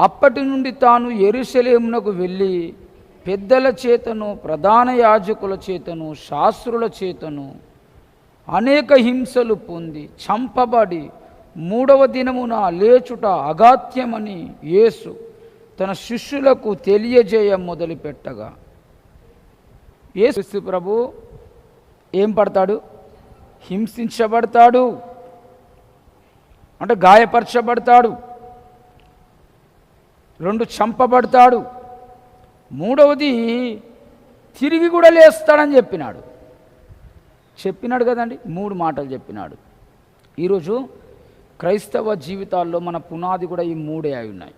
అప్పటి నుండి తాను యెరూషలేమునకు వెళ్ళి పెద్దల చేతను ప్రధాన యాజకుల చేతను శాస్త్రుల చేతను అనేక హింసలు పొంది చంపబడి 3వ దినమున లేచుట అగాత్యమని యేసు తన శిష్యులకు తెలియజేయ మొదలుపెట్టగా, యేసు ప్రభు ఏం పడతాడు? హింసించబడతాడు, అంటే గాయపరచబడతాడు. 2 చంపబడతాడు, 3వది తిరిగి కూడా లేస్తాడని చెప్పినాడు కదండి. 3 మాటలు చెప్పినాడు. ఈరోజు క్రైస్తవ జీవితాల్లో మన పునాది కూడా ఈ 3 అయి ఉన్నాయి.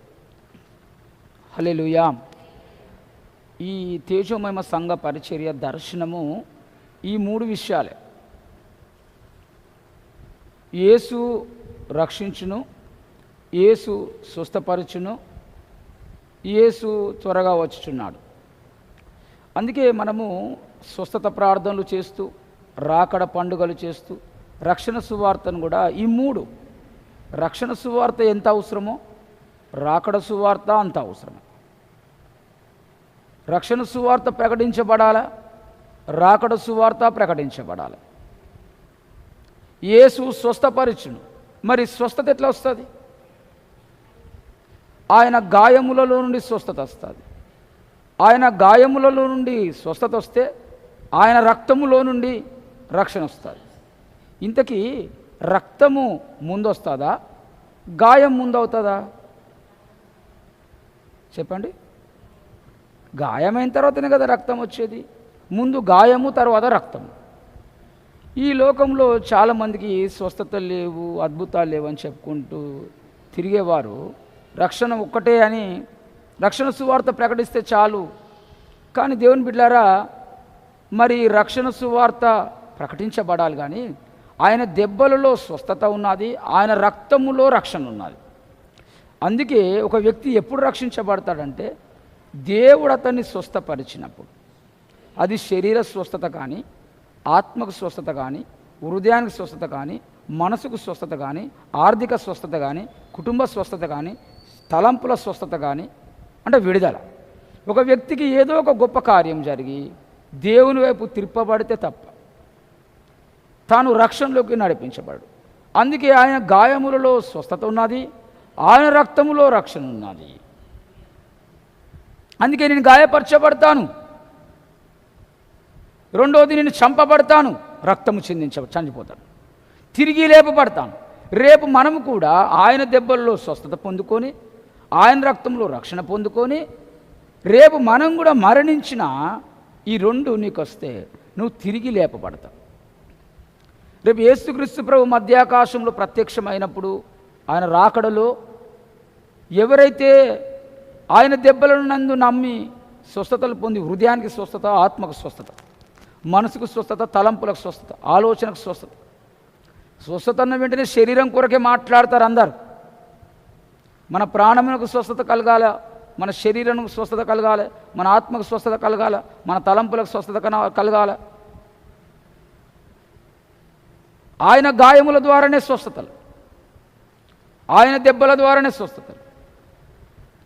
హల్లెలూయా. ఈ తేజోమహిమ సంఘ పరిచర్య దర్శనము ఈ 3 విషయాలే. యేసు రక్షించును, యేసు స్వస్థపరచును, యేసు త్వరగా వచ్చుచున్నాడు. అందుకే మనము స్వస్థత ప్రార్థనలు చేస్తూ, రాకడ పండుగలు చేస్తూ, రక్షణ సువార్తను కూడా ఈ 3, రక్షణ సువార్త ఎంత అవసరమో రాకడ సువార్త అంత అవసరమే. రక్షణ సువార్త ప్రకటించబడాలా, రాకడ సువార్త ప్రకటించబడాలి. యేసు స్వస్థపరచును, మరి స్వస్థత ఎట్లా వస్తుంది? ఆయన గాయములలో నుండి స్వస్థత వస్తుంది. ఆయన గాయములలో నుండి స్వస్థత వస్తే ఆయన రక్తములో నుండి రక్షణ వస్తుంది. ఇంతకీ రక్తము ముందు వస్తుందా, గాయం ముందు అవుతుందా? చెప్పండి. గాయమైన తర్వాతనే కదా రక్తం వచ్చేది. ముందు గాయము, తర్వాత రక్తము. ఈ లోకంలో చాలామందికి స్వస్థతలు లేవు, అద్భుతాలు లేవు అని చెప్పుకుంటూ తిరిగేవారు రక్షణ ఒక్కటే అని రక్షణ సువార్త ప్రకటిస్తే చాలు. కానీ దేవుని బిడ్డలారా, మరి రక్షణ సువార్త ప్రకటించబడాలి, కానీ ఆయన దెబ్బలలో స్వస్థత ఉన్నది, ఆయన రక్తములో రక్షణ ఉన్నది. అందుకే ఒక వ్యక్తి ఎప్పుడు రక్షించబడతాడంటే దేవుడు అతన్ని స్వస్థపరిచినప్పుడు. అది శరీర స్వస్థత కానీ, ఆత్మకు స్వస్థత కానీ, హృదయానికి స్వస్థత కానీ, మనసుకు స్వస్థత కానీ, ఆర్థిక స్వస్థత కానీ, కుటుంబ స్వస్థత కానీ, తలంపుల స్వస్థత కానీ, అంటే విడుదల. ఒక వ్యక్తికి ఏదో ఒక గొప్ప కార్యం జరిగి దేవుని వైపు తిప్పబడితే తప్ప తాను రక్షణలోకి నడిపించబడు. అందుకే ఆయన గాయములలో స్వస్థత ఉన్నది, ఆయన రక్తములో రక్షణ ఉన్నది. అందుకే నేను గాయపరచబడతాను, 2వది నేను చంపబడతాను, రక్తము చనిపోతాను, తిరిగి లేపబడతాను. రేపు మనము కూడా ఆయన దెబ్బల్లో స్వస్థత పొందుకొని, ఆయన రక్తంలో రక్షణ పొందుకొని, రేపు మనం కూడా మరణించిన ఈ 2 నీకు వస్తే నువ్వు తిరిగి లేపబడతావు. రేపు యేసుక్రీస్తు ప్రభు మధ్యాకాశంలో ప్రత్యక్షమైనప్పుడు, ఆయన రాకడలో ఎవరైతే ఆయన దెబ్బలను నందు నమ్మి స్వస్థతలు పొంది, హృదయానికి స్వస్థత, ఆత్మకు స్వస్థత, మనసుకు స్వస్థత, తలంపులకు స్వస్థత, ఆలోచనకు స్వస్థత. స్వస్థత అన్న వెంటనే శరీరం కొరకే మాట్లాడతారు అందరు. మన ప్రాణమునకు స్వస్థత కలగాల, మన శరీరానికి స్వస్థత కలగాలి, మన ఆత్మకు స్వస్థత కలగాల, మన తలంపులకు స్వస్థత కలగాల. ఆయన గాయముల ద్వారానే స్వస్థతలు, ఆయన దెబ్బల ద్వారానే స్వస్థతలు.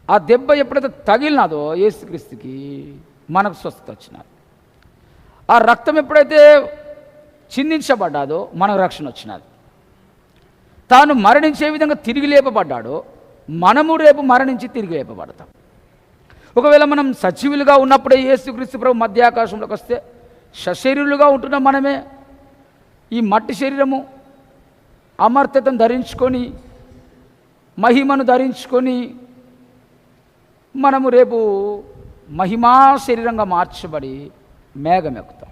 ఆ దెబ్బ ఎప్పుడైతే తగిలినాదో యేసుక్రీస్తుకి మనకు స్వస్థత వచ్చినది. ఆ రక్తం ఎప్పుడైతే చిందించబడ్డాదో మనకు రక్షణ వచ్చినది. తాను మరణించే విధంగా తిరిగి లేపబడ్డాడో మనము రేపు మరణించి తిరిగి లేపబడతాం. ఒకవేళ మనం సజీవులుగా ఉన్నప్పుడే యేసుక్రీస్తు ప్రభు మధ్యాకాశంలోకి వస్తే సశరీరులుగా ఉంటున్న మనమే ఈ మట్టి శరీరము అమర్త్యతను ధరించుకొని, మహిమను ధరించుకొని మనము రేపు మహిమా శరీరంగా మార్చబడి మేఘం ఎక్కుతాం.